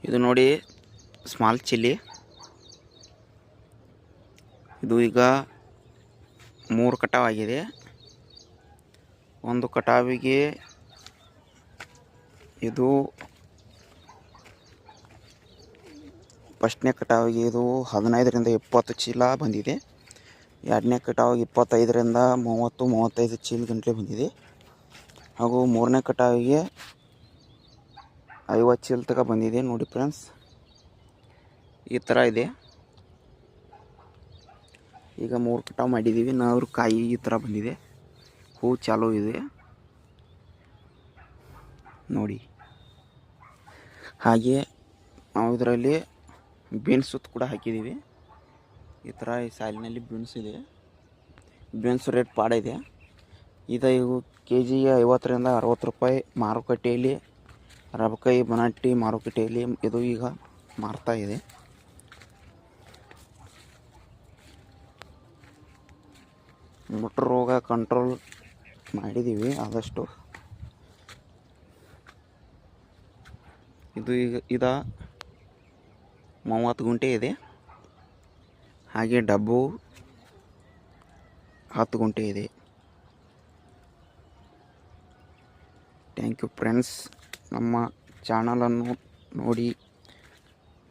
ಇದು ನೋಡಿ small chilli. ಇದು ಈಗ 3 ಕಟಾವಾಗಿದೆ. ಒಂದು ಕಟಾವಿಗೆ ಇದು ಫಸ್ಟ್ನೇ ಕಟಾವಿಗೆ ಇದು 15ರಿಂದ 20 ಚೀಲ ಬಂದಿದೆ. ಎರಡನೇ ಕಟಾವಿಗೆ 25ರಿಂದ 30-35 ಚೀಲ ಗಂಟಲೆ ಬಂದಿದೆ. ಹಾಗೂ ಮೂರನೇ ಕಟಾವಿಗೆ 50 ಚೀಲ ತನಕ ಬಂದಿದೆ. ನೋಡಿ ಫ್ರೆಂಡ್ಸ್, ಈ ಥರ ಇದೆ. ಈಗ 3 ಕಟಾವು ಮಾಡಿದ್ದೀವಿ. 4 ಕಾಯಿ ಈ ಥರ ಬಂದಿದೆ. ಹೂ ಚಾಲೂ ಇದೆ ನೋಡಿ. ಹಾಗೆ ನಾವು ಇದರಲ್ಲಿ ಬೀನ್ಸ್ ಕೂಡ ಹಾಕಿದ್ದೀವಿ. ಈ ಥರ ಈ ಸಾಲಿನಲ್ಲಿ ಬೀನ್ಸ್ ಇದೆ. ಬೀನ್ಸ್ ರೇಟ್ ಪಾಡ ಇದೆ. ಇವು ಕೆಜಿಗೆ 50ರಿಂದ 60 ರೂಪಾಯಿ ಮಾರುಕಟ್ಟೆಯಲ್ಲಿ, ರಬಕೈ ಬನಾಟಿ ಮಾರುಕಟ್ಟೆಯಲ್ಲಿ ಇದು ಈಗ ಮಾರ್ತಾ ಇದೆ. ಮುಟ್ರು ರೋಗ ಕಂಟ್ರೋಲ್ ಮಾಡಿದ್ದೀವಿ ಆದಷ್ಟು. ಇದು ಈಗ 30 ಗುಂಟೆ ಇದೆ. ಹಾಗೆ ಡಬ್ಬು 10 ಗುಂಟೆ ಇದೆ. Thank you friends. ನಮ್ಮ ಚಾನಲನ್ನು ನೋಡಿ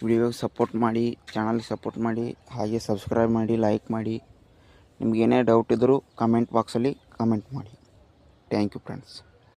ವಿಡಿಯೋಗೆ ಸಪೋರ್ಟ್ ಮಾಡಿ, ಚಾನಲ್ಗೆ ಸಪೋರ್ಟ್ ಮಾಡಿ, ಹಾಗೆ ಸಬ್ಸ್ಕ್ರೈಬ್ ಮಾಡಿ, ಲೈಕ್ ಮಾಡಿ. ನಿಮಗೇನೇ ಡೌಟ್ ಇದ್ದರೂ ಕಮೆಂಟ್ ಬಾಕ್ಸಲ್ಲಿ ಕಮೆಂಟ್ ಮಾಡಿ. Thank you friends.